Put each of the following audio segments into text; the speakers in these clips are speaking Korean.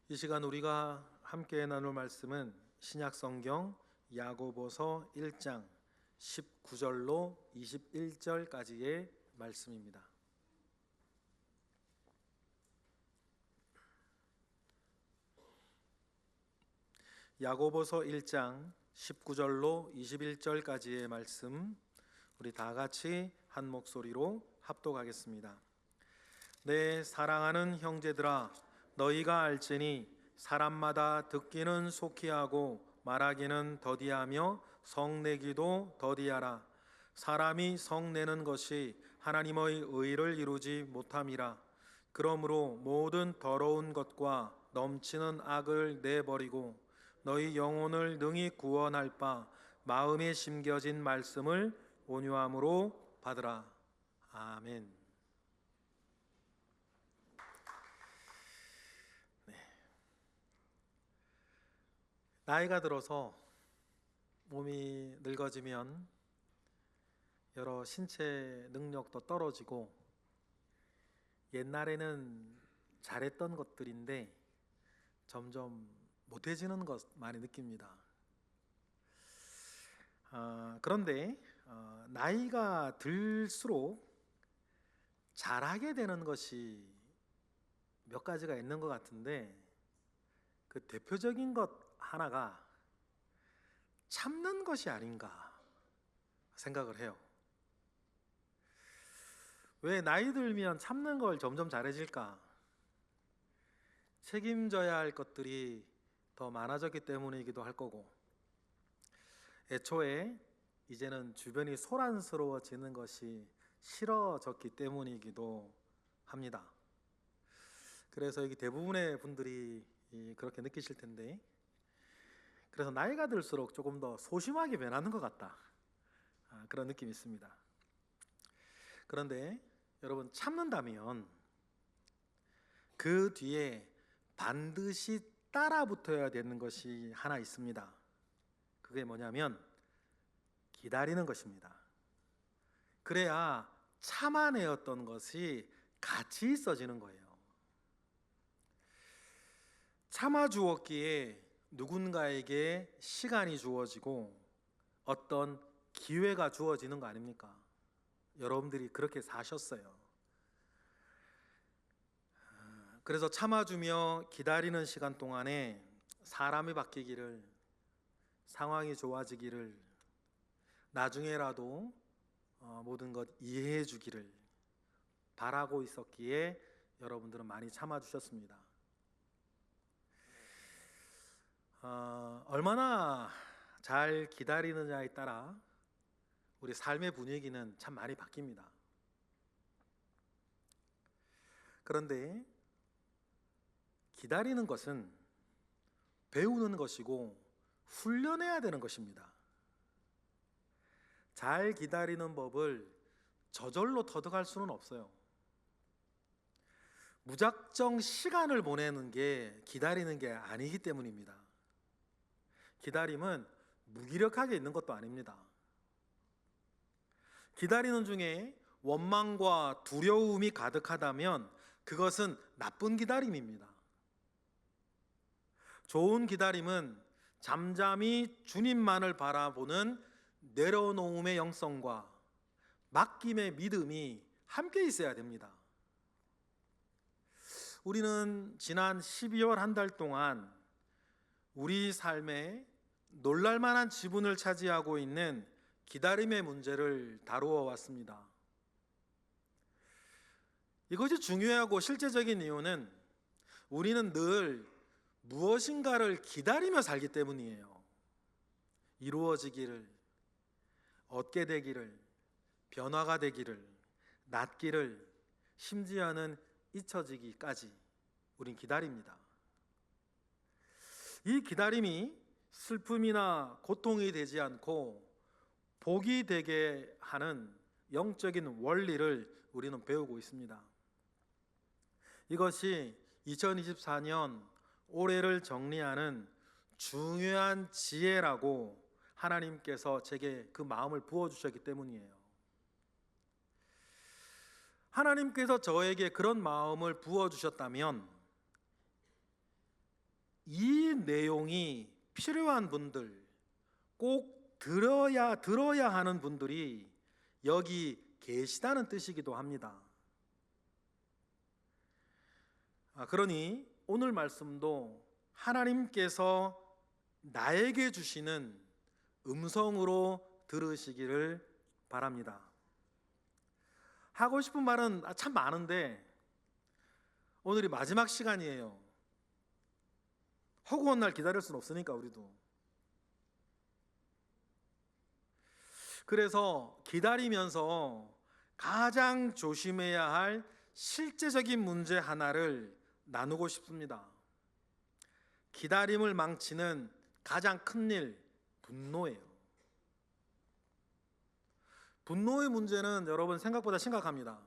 이 시간 우리가 함께 나눌 말씀은 신약성경 야고보서 1장 19절로 21절까지의 말씀입니다. 야고보서 1장 19절로 21절까지의 말씀, 우리 다 같이 한 목소리로 합독하겠습니다. 내 사랑하는 형제들아, 너희가 알지니 사람마다 듣기는 속히 하고 말하기는 더디하며 성내기도 더디하라. 사람이 성내는 것이 하나님의 의를 이루지 못함이라. 그러므로 모든 더러운 것과 넘치는 악을 내버리고 너희 영혼을 능히 구원할 바 마음에 심겨진 말씀을 온유함으로 받으라. 아멘. 나이가 들어서 몸이 늙어지면 여러 신체 능력도 떨어지고 옛날에는 잘했던 것들인데 점점 못해지는 것 많이 느낍니다. 그런데 나이가 들수록 잘하게 되는 것이 몇 가지가 있는 것 같은데, 그 대표적인 것 하나가 참는 것이 아닌가 생각을 해요. 왜 나이 들면 참는 걸 점점 잘해질까? 책임져야 할 것들이 더 많아졌기 때문이기도 할 거고, 애초에 이제는 주변이 소란스러워지는 것이 싫어졌기 때문이기도 합니다. 그래서 여기 대부분의 분들이 그렇게 느끼실 텐데, 그래서 나이가 들수록 조금 더 소심하게 변하는 것 같다, 그런 느낌이 있습니다. 그런데 여러분, 참는다면 그 뒤에 반드시 따라 붙어야 되는 것이 하나 있습니다. 그게 뭐냐면 기다리는 것입니다. 그래야 참아내었던 것이 가치 있어지는 거예요. 참아주었기에 누군가에게 시간이 주어지고 어떤 기회가 주어지는 거 아닙니까? 여러분들이 그렇게 사셨어요. 그래서 참아주며 기다리는 시간 동안에 사람이 바뀌기를, 상황이 좋아지기를, 나중에라도 모든 것 이해해 주기를 바라고 있었기에 여러분들은 많이 참아주셨습니다. 얼마나 잘 기다리느냐에 따라 우리 삶의 분위기는 참 많이 바뀝니다. 그런데 기다리는 것은 배우는 것이고 훈련해야 되는 것입니다. 잘 기다리는 법을 저절로 터득할 수는 없어요. 무작정 시간을 보내는 게 기다리는 게 아니기 때문입니다. 기다림은 무기력하게 있는 것도 아닙니다. 기다리는 중에 원망과 두려움이 가득하다면 그것은 나쁜 기다림입니다. 좋은 기다림은 잠잠히 주님만을 바라보는 내려놓음의 영성과 맡김의 믿음이 함께 있어야 됩니다. 우리는 지난 12월 한 달 동안 우리 삶에 놀랄만한 지분을 차지하고 있는 기다림의 문제를 다루어 왔습니다. 이것이 중요하고 실제적인 이유는 우리는 늘 무엇인가를 기다리며 살기 때문이에요. 이루어지기를, 얻게 되기를, 변화가 되기를, 낫기를, 심지어는 잊혀지기까지 우린 기다립니다. 이 기다림이 슬픔이나 고통이 되지 않고 복이 되게 하는 영적인 원리를 우리는 배우고 있습니다. 이것이 2024년 올해를 정리하는 중요한 지혜라고 하나님께서 제게 그 마음을 부어주셨기 때문이에요. 하나님께서 저에게 그런 마음을 부어주셨다면 이 내용이 필요한 분들, 꼭 들어야 하는 분들이 여기 계시다는 뜻이기도 합니다. 그러니 오늘 말씀도 하나님께서 나에게 주시는 음성으로 들으시기를 바랍니다. 하고 싶은 말은 참 많은데 오늘이 마지막 시간이에요. 허구한 날 기다릴 수는 없으니까 우리도. 그래서 기다리면서 가장 조심해야 할 실제적인 문제 하나를 나누고 싶습니다. 기다림을 망치는 가장 큰 일, 분노예요. 분노의 문제는 여러분 생각보다 심각합니다.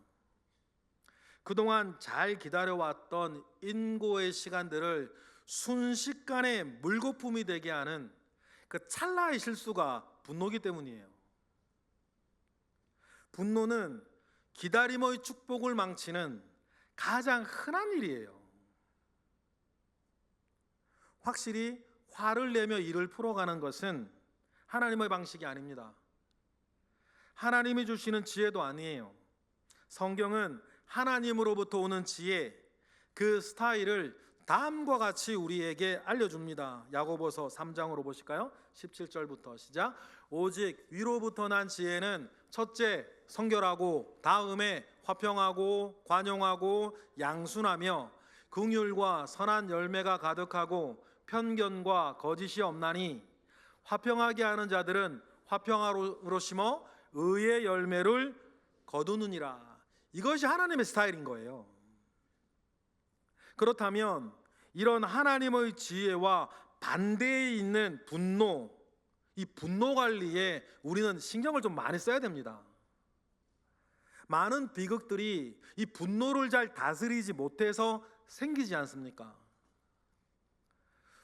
그동안 잘 기다려왔던 인고의 시간들을 순식간에 물거품이 되게 하는 그 찰나의 실수가 분노이기 때문이에요. 분노는 기다림의 축복을 망치는 가장 흔한 일이에요. 확실히 화를 내며 일을 풀어가는 것은 하나님의 방식이 아닙니다. 하나님이 주시는 지혜도 아니에요. 성경은 하나님으로부터 오는 지혜, 그 스타일을 다음과 같이 우리에게 알려줍니다. 야고보서 3장으로 보실까요? 17절부터 시작. 오직 위로부터 난 지혜는 첫째 성결하고, 다음에 화평하고 관용하고 양순하며 긍휼과 선한 열매가 가득하고 편견과 거짓이 없나니, 화평하게 하는 자들은 화평으로 심어 의의 열매를 거두느니라. 이것이 하나님의 스타일인 거예요. 그렇다면 이런 하나님의 지혜와 반대에 있는 분노, 이 분노 관리에 우리는 신경을 좀 많이 써야 됩니다. 많은 비극들이 이 분노를 잘 다스리지 못해서 생기지 않습니까?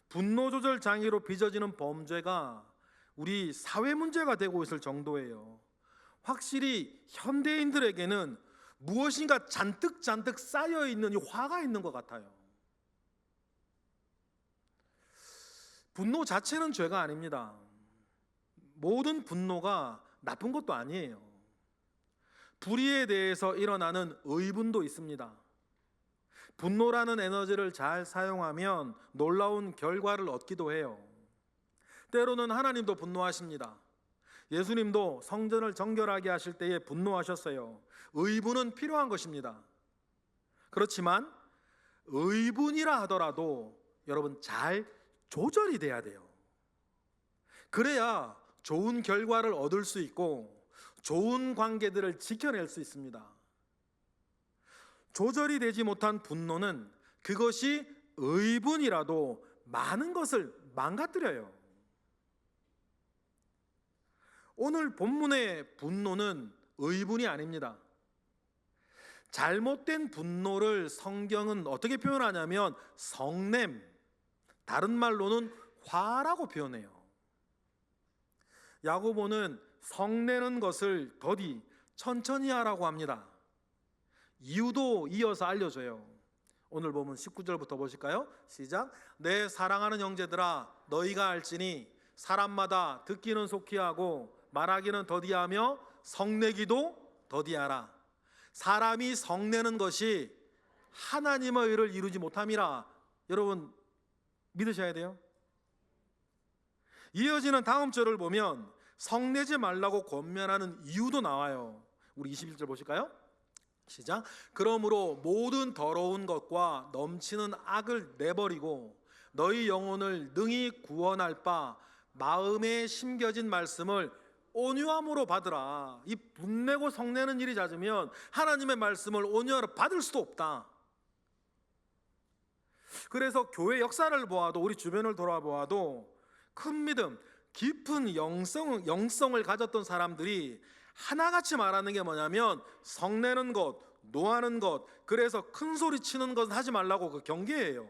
분노 조절 장애로 빚어지는 범죄가 우리 사회 문제가 되고 있을 정도예요. 확실히 현대인들에게는 무엇인가 잔뜩 쌓여 있는 이 화가 있는 것 같아요. 분노 자체는 죄가 아닙니다. 모든 분노가 나쁜 것도 아니에요. 불의에 대해서 일어나는 의분도 있습니다. 분노라는 에너지를 잘 사용하면 놀라운 결과를 얻기도 해요. 때로는 하나님도 분노하십니다. 예수님도 성전을 정결하게 하실 때에 분노하셨어요. 의분은 필요한 것입니다. 그렇지만 의분이라 하더라도 여러분 잘 조절이 돼야 돼요. 그래야 좋은 결과를 얻을 수 있고 좋은 관계들을 지켜낼 수 있습니다. 조절이 되지 못한 분노는 그것이 의분이라도 많은 것을 망가뜨려요. 오늘 본문의 분노는 의분이 아닙니다. 잘못된 분노를 성경은 어떻게 표현하냐면 성냄, 다른 말로는 화라고 표현해요. 야고보는 성내는 것을 더디 천천히 하라고 합니다. 이유도 이어서 알려줘요. 오늘 보면 19절부터 보실까요? 시작. 내 사랑하는 형제들아, 너희가 알지니 사람마다 듣기는 속히 하고 말하기는 더디하며 성내기도 더디하라. 사람이 성내는 것이 하나님의 의를 이루지 못함이라. 여러분 믿으셔야 돼요. 이어지는 다음 절을 보면 성내지 말라고 권면하는 이유도 나와요. 우리 21절 보실까요? 시작. 그러므로 모든 더러운 것과 넘치는 악을 내버리고 너희 영혼을 능히 구원할 바 마음에 심겨진 말씀을 온유함으로 받으라. 이 분내고 성내는 일이 잦으면 하나님의 말씀을 온유함으로 받을 수도 없다. 그래서 교회 역사를 보아도, 우리 주변을 돌아보아도 큰 믿음, 깊은 영성을 가졌던 사람들이 하나같이 말하는 게 뭐냐면 성내는 것, 노하는 것, 그래서 큰 소리 치는 것은 하지 말라고 그 경계예요.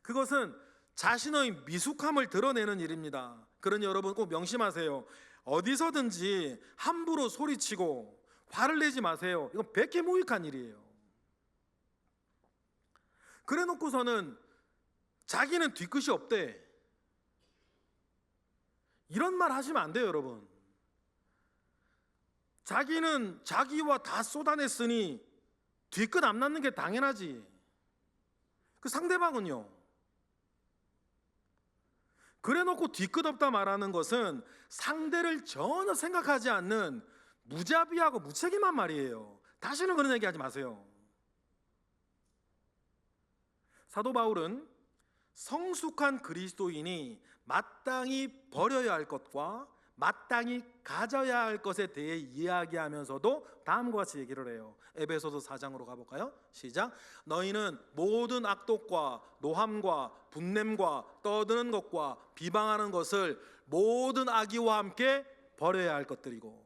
그것은 자신의 미숙함을 드러내는 일입니다. 그러니 여러분 꼭 명심하세요. 어디서든지 함부로 소리치고 화를 내지 마세요. 이건 백해무익한 일이에요. 그래 놓고서는 자기는 뒤끝이 없대. 이런 말 하시면 안 돼요, 여러분. 자기는 자기와 다 쏟아냈으니 뒤끝 안 낳는 게 당연하지. 그 상대방은요. 그래 놓고 뒤끝 없다 말하는 것은 상대를 전혀 생각하지 않는 무자비하고 무책임한 말이에요. 다시는 그런 얘기 하지 마세요. 사도 바울은 성숙한 그리스도인이 마땅히 버려야 할 것과 마땅히 가져야 할 것에 대해 이야기하면서도 다음과 같이 얘기를 해요. 에베소서 4장으로 가볼까요? 시작. 너희는 모든 악독과 노함과 분냄과 떠드는 것과 비방하는 것을 모든 악의와 함께 버려야 할 것들이고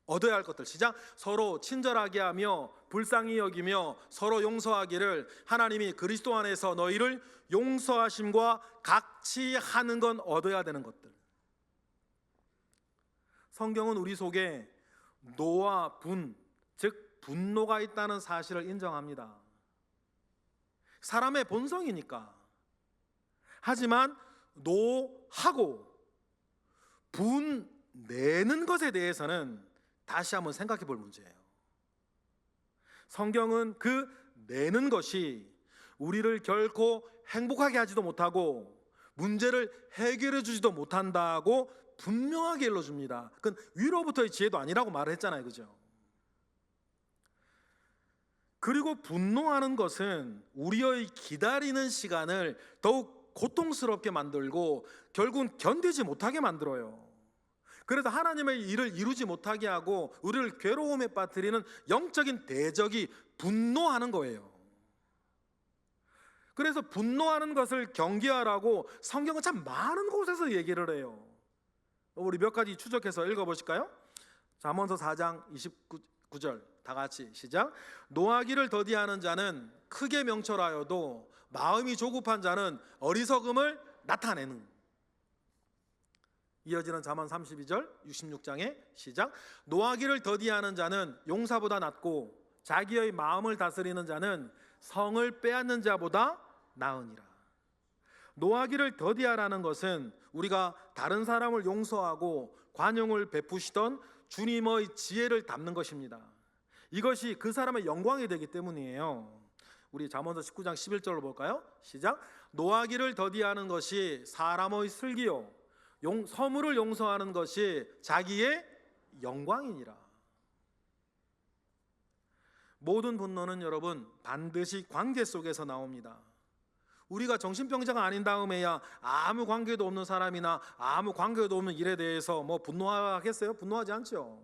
얻어야 할 것들. 시작. 서로 친절하게 하며 불쌍히 여기며 서로 용서하기를 하나님이 그리스도 안에서 너희를 용서하심과 같이 하는 건 얻어야 되는 것들. 성경은 우리 속에 노와 분, 즉 분노가 있다는 사실을 인정합니다. 사람의 본성이니까. 하지만 노하고 분 내는 것에 대해서는 다시 한번 생각해 볼 문제예요. 성경은 그 내는 것이 우리를 결코 행복하게 하지도 못하고 문제를 해결해 주지도 못한다고 분명하게 일러줍니다. 그건 위로부터의 지혜도 아니라고 말을 했잖아요, 그죠? 그리고 분노하는 것은 우리의 기다리는 시간을 더욱 고통스럽게 만들고 결국은 견디지 못하게 만들어요. 그래서 하나님의 일을 이루지 못하게 하고 우리를 괴로움에 빠뜨리는 영적인 대적이 분노하는 거예요. 그래서 분노하는 것을 경계하라고 성경은 참 많은 곳에서 얘기를 해요. 우리 몇 가지 추적해서 읽어보실까요? 잠언서 4장 29절 다 같이 시작. 노하기를 더디하는 자는 크게 명철하여도 마음이 조급한 자는 어리석음을 나타내는. 이어지는 잠언 32절 66장에 시작. 노하기를 더디하는 자는 용사보다 낫고 자기의 마음을 다스리는 자는 성을 빼앗는 자보다 나으니라. 노하기를 더디하라는 것은 우리가 다른 사람을 용서하고 관용을 베푸시던 주님의 지혜를 담는 것입니다. 이것이 그 사람의 영광이 되기 때문이에요. 우리 잠언서 19장 11절로 볼까요? 시작. 노하기를 더디하는 것이 사람의 슬기요 허물을 용서하는 것이 자기의 영광이니라. 모든 분노는 여러분 반드시 관계 속에서 나옵니다. 우리가 정신병자가 아닌 다음에야 아무 관계도 없는 사람이나 아무 관계도 없는 일에 대해서 뭐 분노하겠어요? 분노하지 않죠.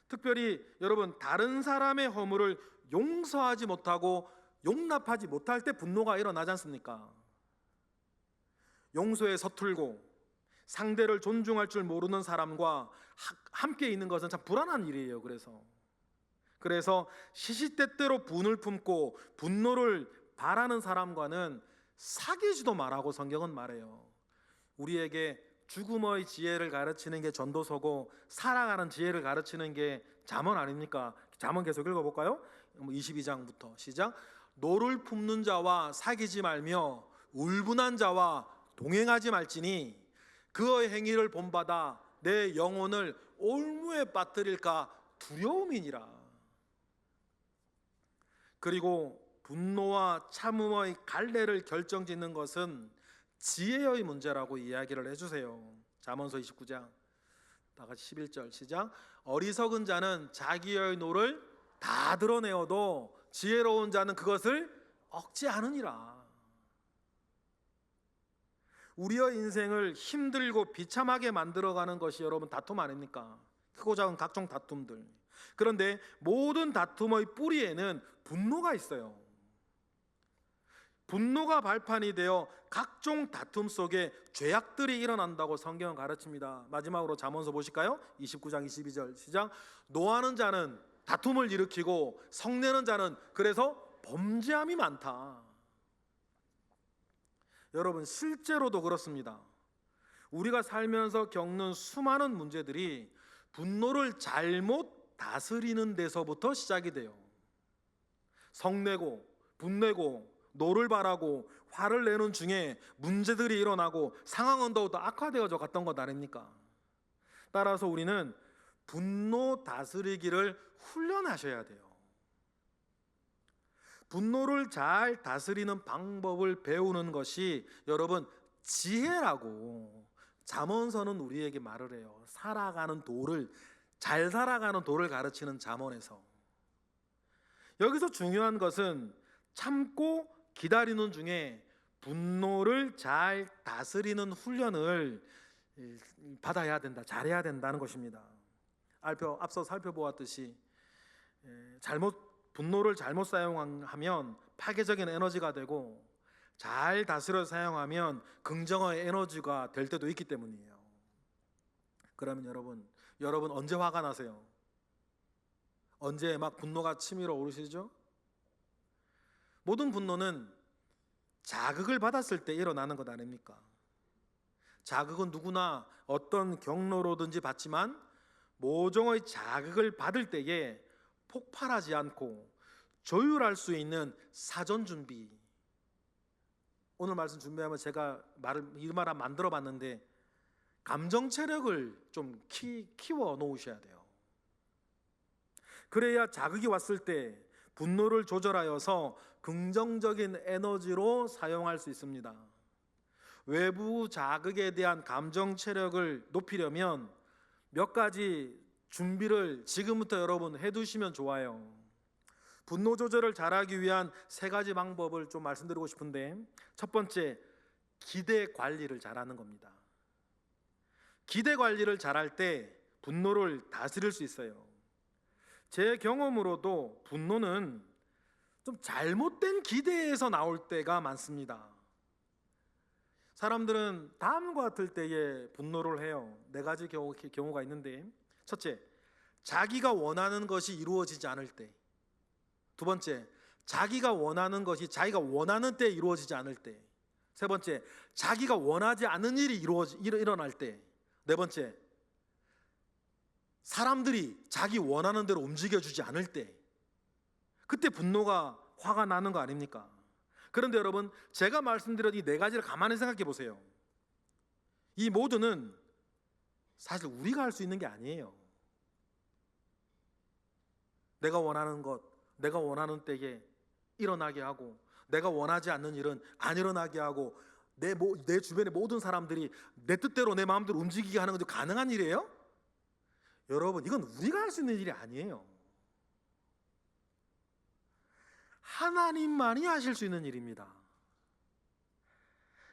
특별히 여러분 다른 사람의 허물을 용서하지 못하고 용납하지 못할 때 분노가 일어나지 않습니까? 용서에 서툴고 상대를 존중할 줄 모르는 사람과 함께 있는 것은 참 불안한 일이에요. 그래서 시시때때로 분을 품고 분노를 바라는 사람과는 사귀지도 말라고 성경은 말해요. 우리에게 죽음의 지혜를 가르치는 게 전도서고 살아가는 지혜를 가르치는 게 잠언 아닙니까? 잠언 계속 읽어볼까요? 22장부터 시작. 노를 품는 자와 사귀지 말며 울분한 자와 동행하지 말지니 그의 행위를 본받아 내 영혼을 올무에 빠뜨릴까 두려움이니라. 그리고 분노와 참음의 갈래를 결정짓는 것은 지혜의 문제라고 이야기를 해주세요. 잠언서 29장 다 같이 11절 시작. 어리석은 자는 자기의 노를 다 드러내어도 지혜로운 자는 그것을 억제하느니라. 우리의 인생을 힘들고 비참하게 만들어가는 것이 여러분 다툼 아닙니까? 크고 작은 각종 다툼들. 그런데 모든 다툼의 뿌리에는 분노가 있어요. 분노가 발판이 되어 각종 다툼 속에 죄악들이 일어난다고 성경은 가르칩니다. 마지막으로 잠언서 보실까요? 29장 22절 시작. 노하는 자는 다툼을 일으키고 성내는 자는 그래서 범죄함이 많다. 여러분 실제로도 그렇습니다. 우리가 살면서 겪는 수많은 문제들이 분노를 잘못 다스리는 데서부터 시작이 돼요. 성내고 분내고 노를 바라고 화를 내는 중에 문제들이 일어나고 상황은 더욱더 악화되어져 갔던 것 아닙니까? 따라서 우리는 분노 다스리기를 훈련하셔야 돼요. 분노를 잘 다스리는 방법을 배우는 것이 여러분 지혜라고 잠언서는 우리에게 말을 해요. 잘 살아가는 도를 가르치는 잠언에서. 여기서 중요한 것은 참고 기다리는 중에 분노를 잘 다스리는 훈련을 받아야 된다, 잘해야 된다는 것입니다. 앞서 살펴보았듯이 분노를 잘못 사용하면 파괴적인 에너지가 되고 잘 다스려 사용하면 긍정의 에너지가 될 때도 있기 때문이에요. 그러면 여러분 언제 화가 나세요? 언제 막 분노가 치밀어 오르시죠? 모든 분노는 자극을 받았을 때 일어나는 것 아닙니까? 자극은 누구나 어떤 경로로든지 받지만 모종의 자극을 받을 때에 폭발하지 않고 조율할 수 있는 사전 준비. 오늘 말씀 준비하면 제가 이 말 만들어 봤는데 감정 체력을 좀 키워 놓으셔야 돼요. 그래야 자극이 왔을 때 분노를 조절하여서 긍정적인 에너지로 사용할 수 있습니다. 외부 자극에 대한 감정 체력을 높이려면 몇 가지 준비를 지금부터 여러분 해두시면 좋아요. 분노 조절을 잘하기 위한 3가지 방법을 좀 말씀드리고 싶은데, 첫 번째, 기대 관리를 잘하는 겁니다. 기대 관리를 잘할 때 분노를 다스릴 수 있어요. 제 경험으로도 분노는 좀 잘못된 기대에서 나올 때가 많습니다. 사람들은 다음과 같을 때에 분노를 해요. 4가지 경우가 있는데, 첫째, 자기가 원하는 것이 이루어지지 않을 때. 두 번째, 자기가 원하는 것이 자기가 원하는 때에 이루어지지 않을 때. 세 번째, 자기가 원하지 않는 일이 일어날 때. 네 번째, 사람들이 자기 원하는 대로 움직여주지 않을 때. 그때 화가 나는 거 아닙니까? 그런데 여러분, 제가 말씀드린 이 4가지를 가만히 생각해 보세요. 이 모두는 사실 우리가 할 수 있는 게 아니에요. 내가 원하는 것, 내가 원하는 때에 일어나게 하고, 내가 원하지 않는 일은 안 일어나게 하고, 내 주변의 모든 사람들이 내 뜻대로 내 마음대로 움직이게 하는 것도 가능한 일이에요? 여러분, 이건 우리가 할 수 있는 일이 아니에요. 하나님만이 하실 수 있는 일입니다.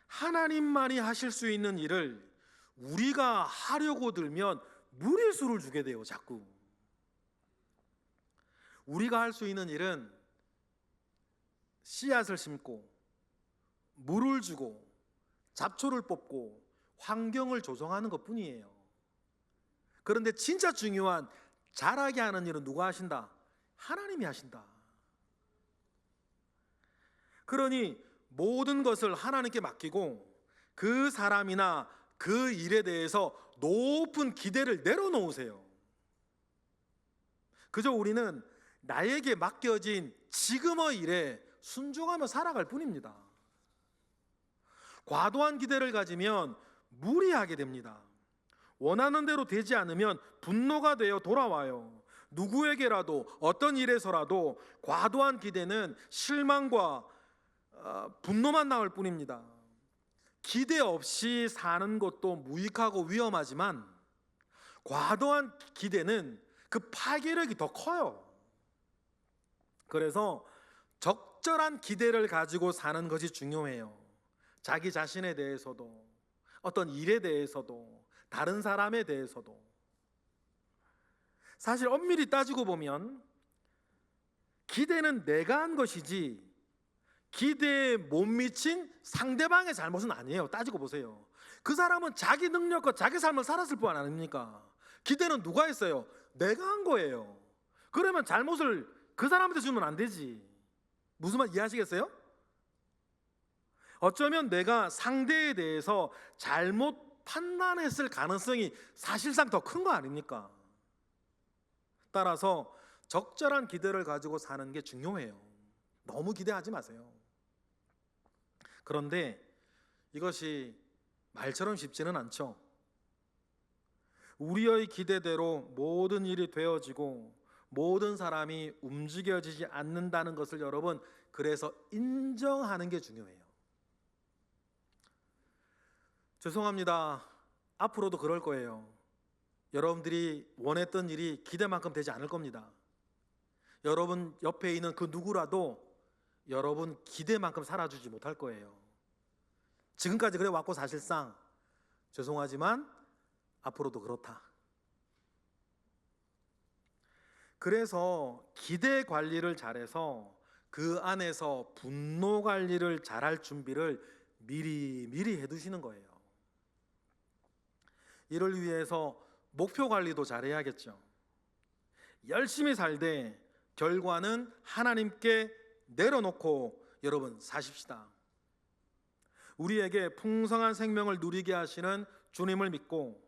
하나님만이 하실 수 있는 일을 우리가 하려고 들면 무리수를 주게 돼요. 자꾸 우리가 할 수 있는 일은 씨앗을 심고 물을 주고 잡초를 뽑고 환경을 조성하는 것뿐이에요. 그런데 진짜 중요한 자라게 하는 일은 누가 하신다? 하나님이 하신다. 그러니 모든 것을 하나님께 맡기고 그 사람이나 그 일에 대해서 높은 기대를 내려놓으세요. 그저 우리는 나에게 맡겨진 지금의 일에 순종하며 살아갈 뿐입니다. 과도한 기대를 가지면 무리하게 됩니다. 원하는 대로 되지 않으면 분노가 되어 돌아와요. 누구에게라도 어떤 일에서라도 과도한 기대는 실망과 분노만 나올 뿐입니다. 기대 없이 사는 것도 무익하고 위험하지만 과도한 기대는 그 파괴력이 더 커요. 그래서 적절한 기대를 가지고 사는 것이 중요해요. 자기 자신에 대해서도, 어떤 일에 대해서도, 다른 사람에 대해서도. 사실 엄밀히 따지고 보면 기대는 내가 한 것이지 기대에 못 미친 상대방의 잘못은 아니에요. 따지고 보세요. 그 사람은 자기 능력과 자기 삶을 살았을 뿐 아닙니까? 기대는 누가 했어요? 내가 한 거예요. 그러면 잘못을 그 사람한테 주면 안 되지. 무슨 말 이해하시겠어요? 어쩌면 내가 상대에 대해서 잘못 판단했을 가능성이 사실상 더 큰 거 아닙니까? 따라서 적절한 기대를 가지고 사는 게 중요해요. 너무 기대하지 마세요. 그런데 이것이 말처럼 쉽지는 않죠. 우리의 기대대로 모든 일이 되어지고 모든 사람이 움직여지지 않는다는 것을 여러분, 그래서 인정하는 게 중요해요. 죄송합니다. 앞으로도 그럴 거예요. 여러분들이 원했던 일이 기대만큼 되지 않을 겁니다. 여러분 옆에 있는 그 누구라도 여러분 기대만큼 살아주지 못할 거예요. 지금까지 그래 왔고 사실상 죄송하지만 앞으로도 그렇다. 그래서 기대 관리를 잘해서 그 안에서 분노 관리를 잘할 준비를 미리 해두시는 거예요. 이를 위해서 목표 관리도 잘해야겠죠. 열심히 살되 결과는 하나님께 내려놓고 여러분 사십시다. 우리에게 풍성한 생명을 누리게 하시는 주님을 믿고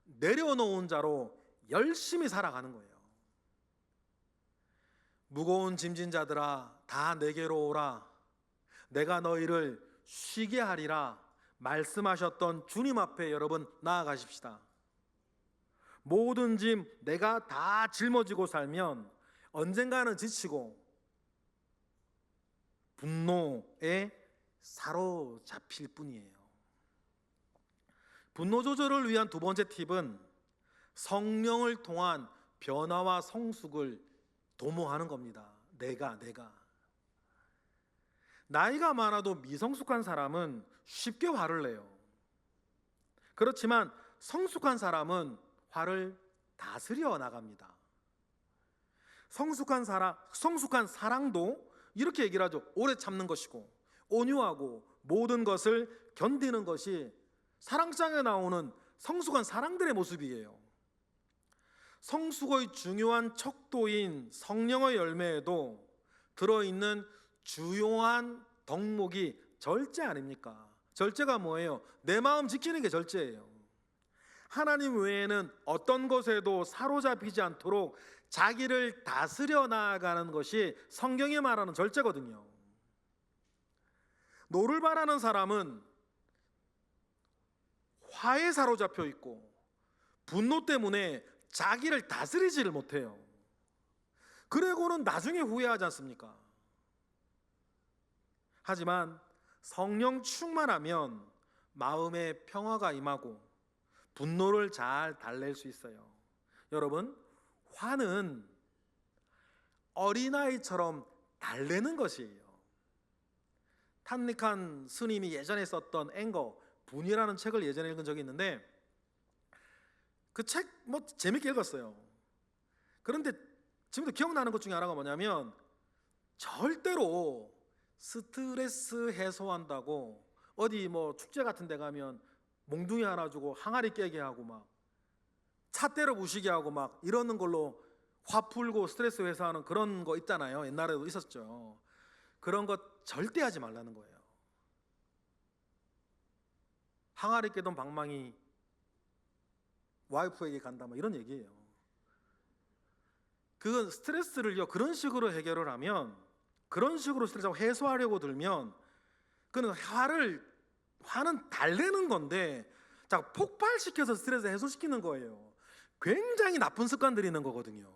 내려놓은 자로 열심히 살아가는 거예요. 무거운 짐진 자들아 다 내게로 오라. 내가 너희를 쉬게 하리라 말씀하셨던 주님 앞에 여러분 나아가십시다. 모든 짐 내가 다 짊어지고 살면 언젠가는 지치고 분노에 사로잡힐 뿐이에요. 분노 조절을 위한 두 번째 팁은 성령을 통한 변화와 성숙을 도모하는 겁니다. 내가 나이가 많아도 미성숙한 사람은 쉽게 화를 내요. 그렇지만 성숙한 사람은 화를 다스려 나갑니다. 성숙한 사랑도 이렇게 얘기를 하죠. 오래 참는 것이고 온유하고 모든 것을 견디는 것이 사랑장에 나오는 성숙한 사랑들의 모습이에요. 성숙의 중요한 척도인 성령의 열매에도 들어있는 주요한 덕목이 절제 아닙니까? 절제가 뭐예요? 내 마음 지키는 게 절제예요. 하나님 외에는 어떤 것에도 사로잡히지 않도록 자기를 다스려 나아가는 것이 성경이 말하는 절제거든요. 노를 바라는 사람은 화에 사로잡혀 있고 분노 때문에 자기를 다스리지를 못해요. 그리고는 나중에 후회하지 않습니까? 하지만 성령 충만하면 마음에 평화가 임하고 분노를 잘 달랠 수 있어요. 여러분, 화는 어린아이처럼 달래는 것이에요. 탄닉한 스님이 예전에 썼던 앵거, 분이라는 책을 예전에 읽은 적이 있는데 그 책 재밌게 읽었어요. 그런데 지금도 기억나는 것 중에 하나가 뭐냐면 절대로 스트레스 해소한다고 어디 축제 같은 데 가면 몽둥이 하나 주고 항아리 깨게 하고 막 차 때려 부시게 하고 막 이러는 걸로 화 풀고 스트레스 해소하는 그런 거 있잖아요. 옛날에도 있었죠. 그런 것 절대 하지 말라는 거예요. 항아리 깨던 방망이 와이프에게 간다 이런 얘기예요. 그건 스트레스를요 그런 식으로 해결을 하면, 그런 식으로 스트레스를 해소하려고 들면 그는 화는 달래는 건데 자 폭발시켜서 스트레스 해소시키는 거예요. 굉장히 나쁜 습관들이 있는 거거든요.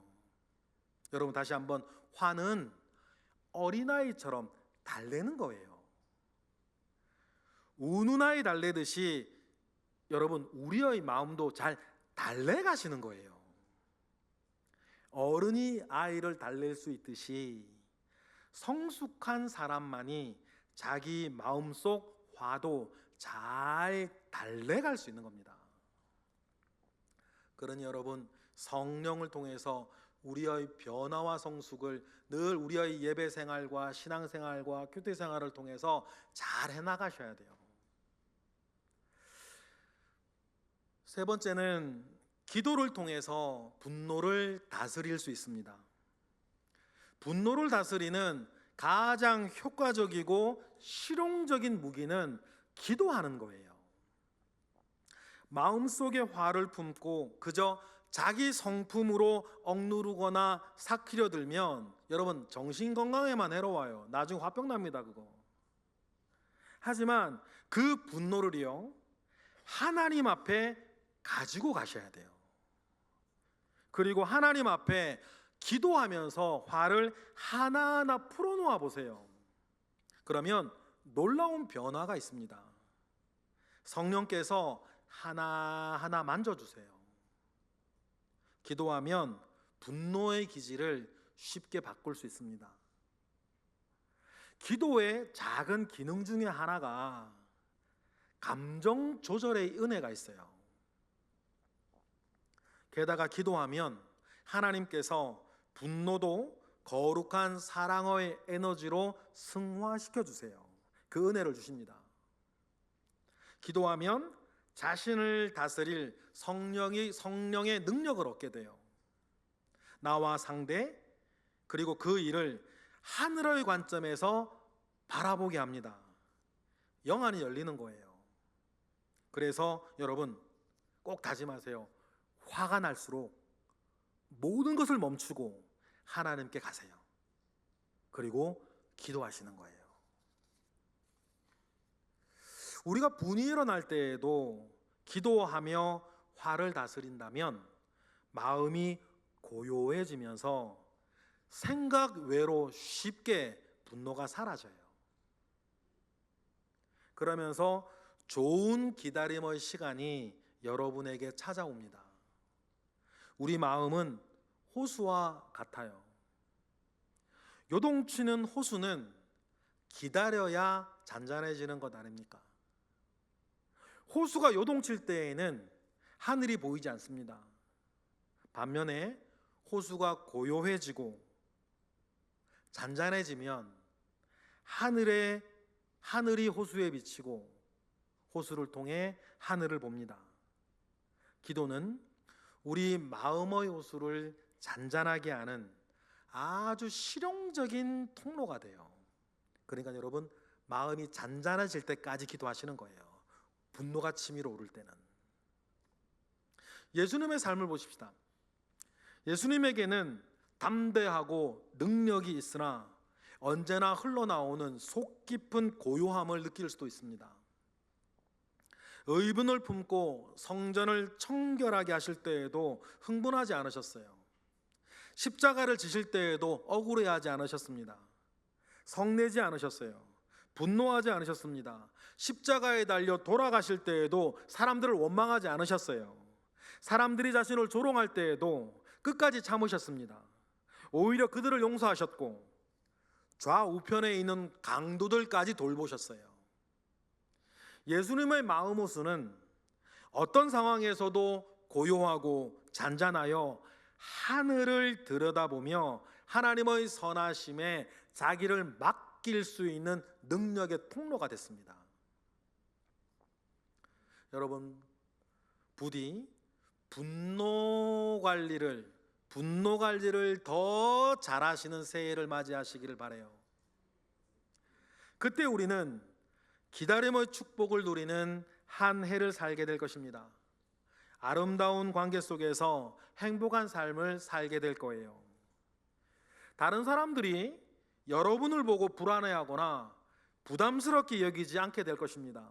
여러분 다시 한번, 화는 어린아이처럼 달래는 거예요. 우는 아이 달래듯이 여러분 우리의 마음도 잘 달래가시는 거예요. 어른이 아이를 달랠 수 있듯이 성숙한 사람만이 자기 마음속 화도 잘 달래갈 수 있는 겁니다. 그러니 여러분, 성령을 통해서 우리의 변화와 성숙을 늘 우리의 예배 생활과 신앙 생활과 교회 생활을 통해서 잘 해나가셔야 돼요. 세 번째는 기도를 통해서 분노를 다스릴 수 있습니다. 분노를 다스리는 가장 효과적이고 실용적인 무기는 기도하는 거예요. 마음속에 화를 품고 그저 자기 성품으로 억누르거나 삭히려 들면 여러분 정신건강에만 해로워요. 나중에 화병 납니다. 그거 하지만 그 분노를요, 하나님 앞에 가지고 가셔야 돼요. 그리고 하나님 앞에 기도하면서 화를 하나하나 풀어놓아 보세요. 그러면 놀라운 변화가 있습니다. 성령께서 하나하나 만져주세요. 기도하면 분노의 기질을 쉽게 바꿀 수 있습니다. 기도의 작은 기능 중에 하나가 감정 조절의 은혜가 있어요. 게다가 기도하면 하나님께서 분노도 거룩한 사랑의 에너지로 승화시켜 주세요. 그 은혜를 주십니다. 기도하면 자신을 다스릴 성령의 능력을 얻게 돼요. 나와 상대, 그리고 그 일을 하늘의 관점에서 바라보게 합니다. 영안이 열리는 거예요. 그래서 여러분 꼭 다짐하세요. 화가 날수록 모든 것을 멈추고 하나님께 가세요. 그리고 기도하시는 거예요. 우리가 분이 일어날 때에도 기도하며 화를 다스린다면 마음이 고요해지면서 생각 외로 쉽게 분노가 사라져요. 그러면서 좋은 기다림의 시간이 여러분에게 찾아옵니다. 우리 마음은 호수와 같아요. 요동치는 호수는 기다려야 잔잔해지는 것 아닙니까? 호수가 요동칠 때에는 하늘이 보이지 않습니다. 반면에 호수가 고요해지고 잔잔해지면 하늘이 호수에 비치고 호수를 통해 하늘을 봅니다. 기도는 우리 마음의 호수를 잔잔하게 하는 아주 실용적인 통로가 돼요. 그러니까 여러분, 마음이 잔잔해질 때까지 기도하시는 거예요. 분노가 치밀어 오를 때는. 예수님의 삶을 보십시다. 예수님에게는 담대하고 능력이 있으나 언제나 흘러나오는 속 깊은 고요함을 느낄 수도 있습니다. 의분을 품고 성전을 청결하게 하실 때에도 흥분하지 않으셨어요. 십자가를 지실 때에도 억울해하지 않으셨습니다. 성내지 않으셨어요. 분노하지 않으셨습니다. 십자가에 달려 돌아가실 때에도 사람들을 원망하지 않으셨어요. 사람들이 자신을 조롱할 때에도 끝까지 참으셨습니다. 오히려 그들을 용서하셨고 좌우편에 있는 강도들까지 돌보셨어요. 예수님의 마음 호수는 어떤 상황에서도 고요하고 잔잔하여 하늘을 들여다보며 하나님의 선하심에 자기를 맡길 수 있는 능력의 통로가 됐습니다. 여러분, 부디 분노 관리를 더 잘하시는 새해를 맞이하시기를 바라요. 그때 우리는 기다림의 축복을 누리는 한 해를 살게 될 것입니다. 아름다운 관계 속에서 행복한 삶을 살게 될 거예요. 다른 사람들이 여러분을 보고 불안해하거나 부담스럽게 여기지 않게 될 것입니다.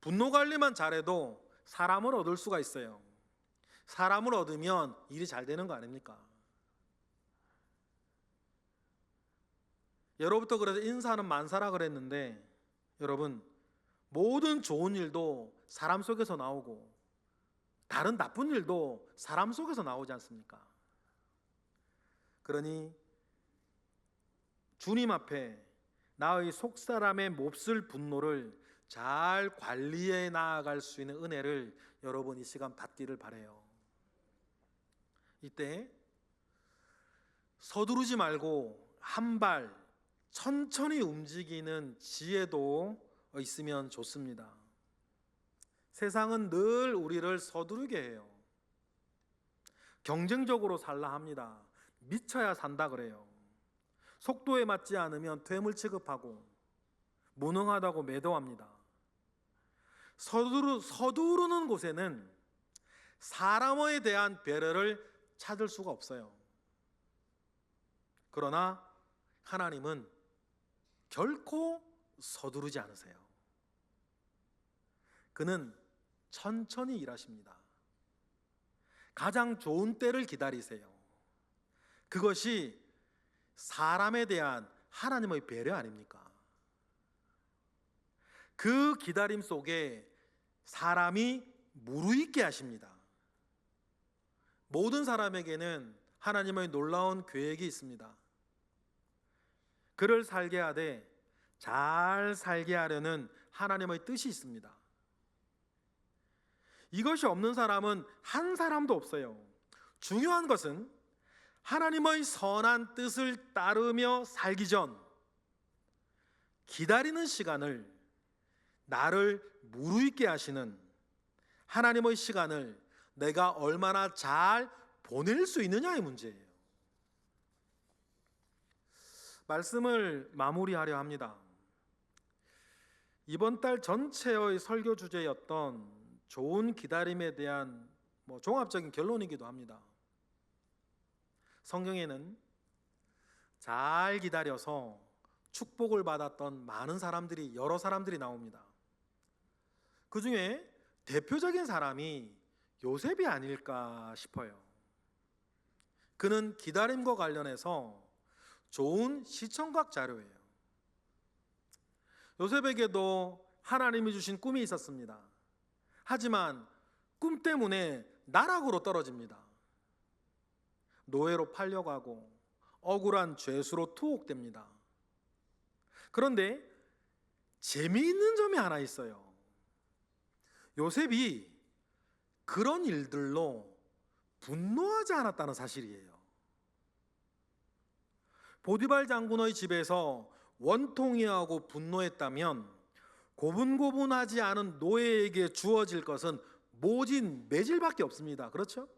분노 관리만 잘해도 사람을 얻을 수가 있어요. 사람을 얻으면 일이 잘 되는 거 아닙니까? 예로부터 그래서 인사는 만사라 그랬는데, 여러분, 모든 좋은 일도 사람 속에서 나오고 다른 나쁜 일도 사람 속에서 나오지 않습니까? 그러니 주님 앞에 나의 속사람의 몹쓸 분노를 잘 관리해 나아갈 수 있는 은혜를 여러분 이 시간 받기를 바라요. 이때 서두르지 말고 한 발 천천히 움직이는 지혜도 있으면 좋습니다. 세상은 늘 우리를 서두르게 해요. 경쟁적으로 살라 합니다. 미쳐야 산다 그래요. 속도에 맞지 않으면 퇴물 취급하고 무능하다고 매도합니다. 서두르는 곳에는 사람에 대한 배려를 찾을 수가 없어요. 그러나 하나님은 결코 서두르지 않으세요. 그는 천천히 일하십니다. 가장 좋은 때를 기다리세요. 그것이 사람에 대한 하나님의 배려 아닙니까? 그 기다림 속에 사람이 무르익게 하십니다. 모든 사람에게는 하나님의 놀라운 계획이 있습니다. 그를 살게 하되 잘 살게 하려는 하나님의 뜻이 있습니다. 이것이 없는 사람은 한 사람도 없어요. 중요한 것은 하나님의 선한 뜻을 따르며 살기 전 기다리는 시간을, 나를 무르익게 하시는 하나님의 시간을 내가 얼마나 잘 보낼 수 있느냐의 문제예요. 말씀을 마무리하려 합니다. 이번 달 전체의 설교 주제였던 좋은 기다림에 대한 종합적인 결론이기도 합니다. 성경에는 잘 기다려서 축복을 받았던 많은 사람들이, 여러 사람들이 나옵니다. 그 중에 대표적인 사람이 요셉이 아닐까 싶어요. 그는 기다림과 관련해서 좋은 시청각 자료예요. 요셉에게도 하나님이 주신 꿈이 있었습니다. 하지만 꿈 때문에 나락으로 떨어집니다. 노예로 팔려가고 억울한 죄수로 투옥됩니다. 그런데 재미있는 점이 하나 있어요. 요셉이 그런 일들로 분노하지 않았다는 사실이에요. 보디발 장군의 집에서 원통이하고 분노했다면 고분고분하지 않은 노예에게 주어질 것은 모진 매질밖에 없습니다. 그렇죠?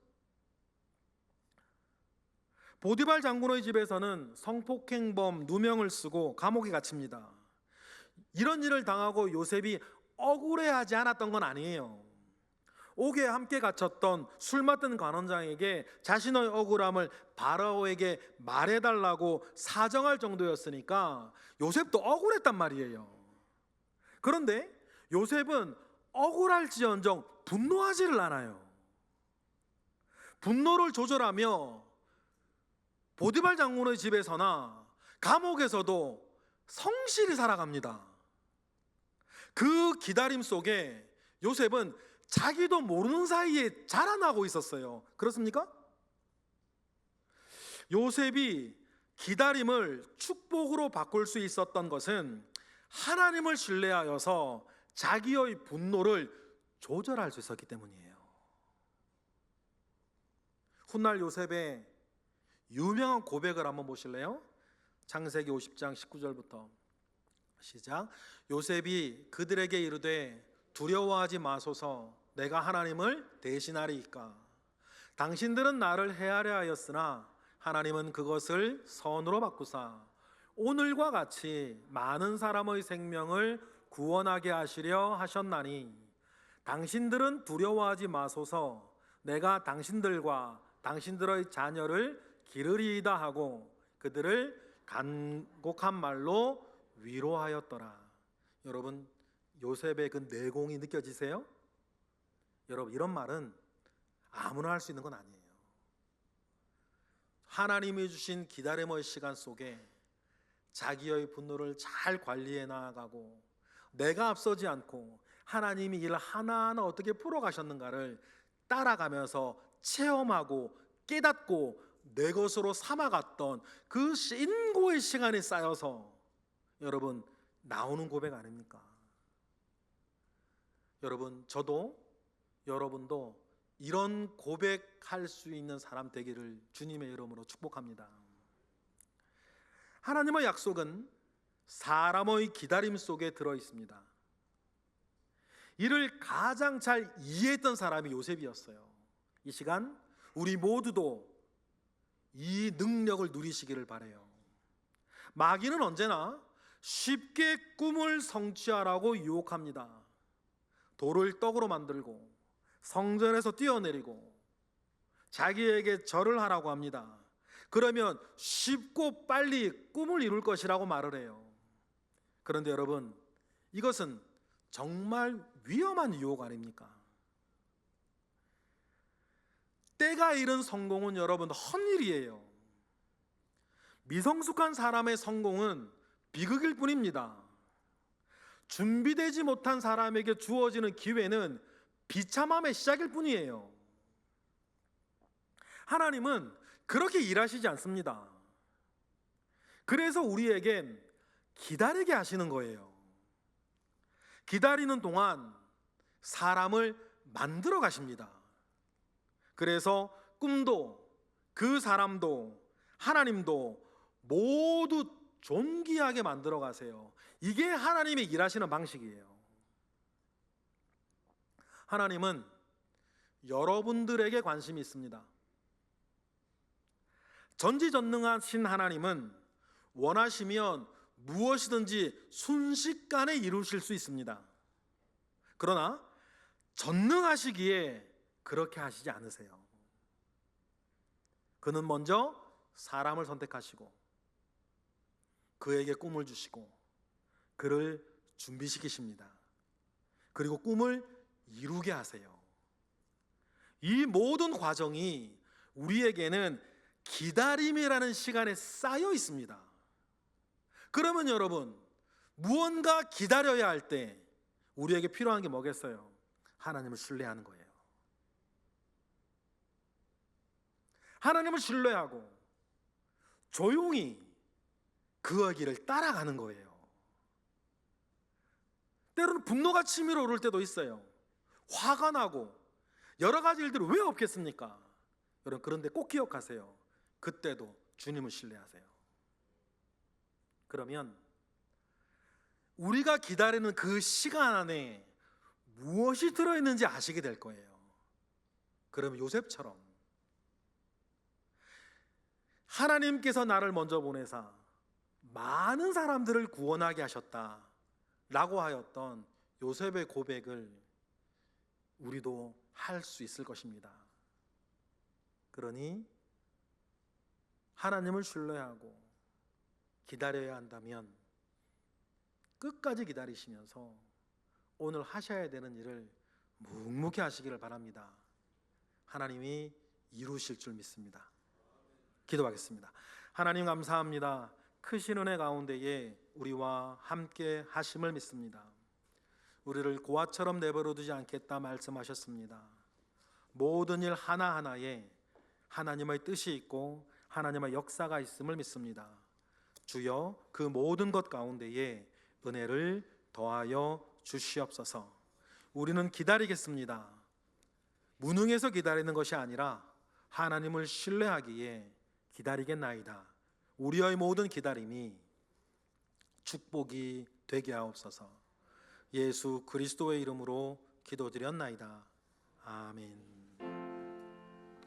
보디발 장군의 집에서는 성폭행범 누명을 쓰고 감옥에 갇힙니다. 이런 일을 당하고 요셉이 억울해하지 않았던 건 아니에요. 옥에 함께 갇혔던 술 맡은 관원장에게 자신의 억울함을 바라오에게 말해달라고 사정할 정도였으니까 요셉도 억울했단 말이에요. 그런데 요셉은 억울할지언정 분노하지를 않아요. 분노를 조절하며 보디발 장군의 집에서나 감옥에서도 성실히 살아갑니다. 그 기다림 속에 요셉은 자기도 모르는 사이에 자라나고 있었어요. 그렇습니까? 요셉이 기다림을 축복으로 바꿀 수 있었던 것은 하나님을 신뢰하여서 자기의 분노를 조절할 수 있었기 때문이에요. 훗날 요셉의 유명한 고백을 한번 보실래요? 창세기 50장 19절부터 시작. 요셉이 그들에게 이르되 두려워하지 마소서, 내가 하나님을 대신하리이까. 당신들은 나를 해하려 하였으나 하나님은 그것을 선으로 바꾸사 오늘과 같이 많은 사람의 생명을 구원하게 하시려 하셨나니 당신들은 두려워하지 마소서, 내가 당신들과 당신들의 자녀를 기르리이다 하고 그들을 간곡한 말로 위로하였더라. 여러분, 요셉의 그 내공이 느껴지세요? 여러분, 이런 말은 아무나 할 수 있는 건 아니에요. 하나님이 주신 기다림의 시간 속에 자기의 분노를 잘 관리해 나아가고 내가 앞서지 않고 하나님이 일 하나하나 어떻게 풀어가셨는가를 따라가면서 체험하고 깨닫고 내 것으로 삼아갔던 그 인고의 시간이 쌓여서 여러분 나오는 고백 아닙니까? 여러분, 저도 여러분도 이런 고백할 수 있는 사람 되기를 주님의 이름으로 축복합니다. 하나님의 약속은 사람의 기다림 속에 들어 있습니다. 이를 가장 잘 이해했던 사람이 요셉이었어요. 이 시간 우리 모두도 이 능력을 누리시기를 바라요. 마귀는 언제나 쉽게 꿈을 성취하라고 유혹합니다. 돌을 떡으로 만들고 성전에서 뛰어내리고 자기에게 절을 하라고 합니다. 그러면 쉽고 빨리 꿈을 이룰 것이라고 말을 해요. 그런데 여러분, 이것은 정말 위험한 유혹 아닙니까? 때가 이른 성공은 여러분 헛일이에요. 미성숙한 사람의 성공은 비극일 뿐입니다. 준비되지 못한 사람에게 주어지는 기회는 비참함의 시작일 뿐이에요. 하나님은 그렇게 일하시지 않습니다. 그래서 우리에겐 기다리게 하시는 거예요. 기다리는 동안 사람을 만들어 가십니다. 그래서 꿈도, 그 사람도, 하나님도 모두 존귀하게 만들어 가세요. 이게 하나님의 일하시는 방식이에요. 하나님은 여러분들에게 관심이 있습니다. 전지전능하신 하나님은 원하시면 무엇이든지 순식간에 이루실 수 있습니다. 그러나 전능하시기에 그렇게 하시지 않으세요. 그는 먼저 사람을 선택하시고 그에게 꿈을 주시고 그를 준비시키십니다. 그리고 꿈을 이루게 하세요. 이 모든 과정이 우리에게는 기다림이라는 시간에 쌓여 있습니다. 그러면 여러분, 무언가 기다려야 할 때 우리에게 필요한 게 뭐겠어요? 하나님을 신뢰하는 거예요. 하나님을 신뢰하고 조용히 그의 길을 따라가는 거예요. 때로는 분노가 치밀어 오를 때도 있어요. 화가 나고 여러 가지 일들이 왜 없겠습니까? 여러분, 그런데 꼭 기억하세요. 그때도 주님을 신뢰하세요. 그러면 우리가 기다리는 그 시간 안에 무엇이 들어있는지 아시게 될 거예요. 그러면 요셉처럼 하나님께서 나를 먼저 보내사 많은 사람들을 구원하게 하셨다 라고 하였던 요셉의 고백을 우리도 할 수 있을 것입니다. 그러니 하나님을 신뢰하고 기다려야 한다면 끝까지 기다리시면서 오늘 하셔야 되는 일을 묵묵히 하시기를 바랍니다. 하나님이 이루실 줄 믿습니다. 기도하겠습니다. 하나님 감사합니다. 크신 은혜 가운데에 우리와 함께 하심을 믿습니다. 우리를 고아처럼 내버려 두지 않겠다 말씀하셨습니다. 모든 일 하나하나에 하나님의 뜻이 있고 하나님의 역사가 있음을 믿습니다. 주여, 그 모든 것 가운데에 은혜를 더하여 주시옵소서. 우리는 기다리겠습니다. 무능해서 기다리는 것이 아니라 하나님을 신뢰하기에 기다리겠나이다. 우리의 모든 기다림이 축복이 되게 하옵소서. 예수 그리스도의 이름으로 기도드렸나이다. 아멘.